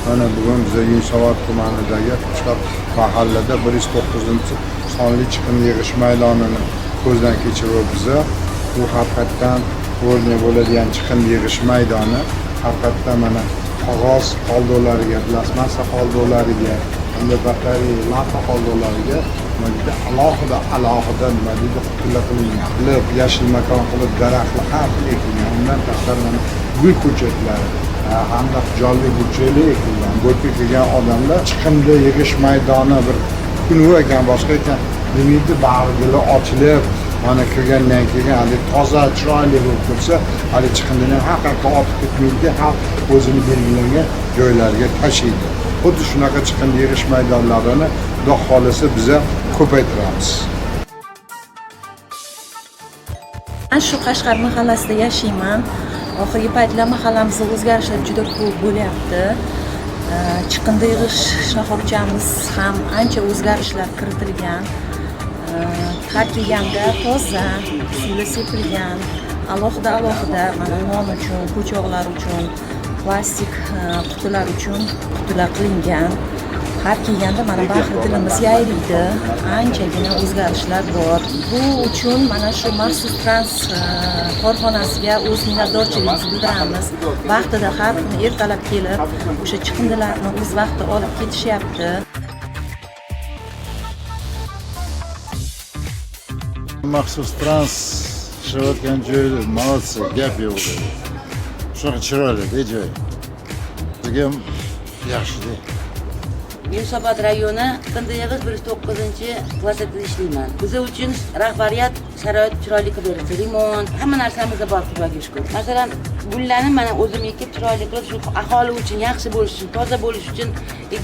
Mana bugun biza Yunusobod tumanidagi Qishloq mahallada 109-sonli chiqindi yig'ish maydonini ko'zdan kechiribmiz. Bu haqiqatdan o'rni bo'ladigan chiqindi yig'ish maydoni. Haqiqatdan mana qog'oz qoldolariga, plastmassa qoldolariga, hamda batareya, lampa qoldolariga mana alohida nima deydi, qutila qilingan. Qilib yashil makon qilib daraxtlar ham ekilgan. Undan tashqari mana gul ko'chatlari hamda jonli burchakli ekilgan. Bu yerga kelgan odamlar chiqindi yig'ish maydoni bir kun ekan, boshqa ekan. Demaydi, bag'rigili ochilib, mana kirgandan keyin hali toza, chiroyli bo'lib tursa, hali chiqindini haqiqatda otib ketmaydi, xalq o'zini belgilangan joylariga tashiydi. Xuddi shunaqa chiqindi yig'ish maydonlarini Xudo xolisa biza ko'paytiramiz. Men shu Qashqar mahallasida yashayman. Oxirgi paytlar mahallamizda o'zgarishlar juda ko'p bo'lyapti. Chiqindi yig'ish shoxobchamiz ham ancha o'zgarishlar kiritilgan. Har kelganda toza, suvi sepilgan, alohida mana non uchun, po'choqlar uchun, plastik qutilar uchun qutilar qilingan. Har kelganda mana bahri dilimiz yayraydi, anchagina o'zgarishlar bor. Bu uchun mana shu maxsus trans korxonasiga o'z minnatdorchiligimizni bildiramiz. Vaqtida har kuni ertalab kelib, o'sha chiqindilarni o'z vaqtida olib ketishyapti. Maxsus trans ishlayotgan joyda молодцы, gap yo'q. Shunaqa chiroyli joy. Bizga yaxshi. Yunusobod rayoni chiqindi yig'ish 109-kvartirada ishlayman. Biz uchun rahbariyat sharoit chiroyli qilib berdi. Remont, hamma narsamizda bor, Xudoga shukr. Masalan, gullarni mana o'zim ekib chiroyli qilib, shu aholi uchun yaxshi bo'lish uchun, toza bo'lish uchun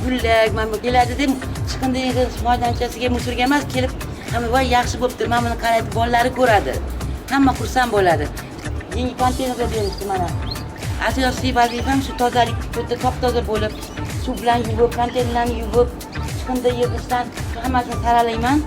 gullar mana keladi deb chiqindi yig'ish maydonchasiga musorga emas kelib, hamma voy yaxshi bo'pti, mana buni qaraydi, bolalari ko'radi. Hamma xursand bo'ladi. Yangi konteynerga berishdi mana. Asosiy vazifam shu tozalik, juda top-toza bo'lib, suv bilan yuvib, konteynerlarni yuvib, chiqindi yig'ishdan hammasini saralayman.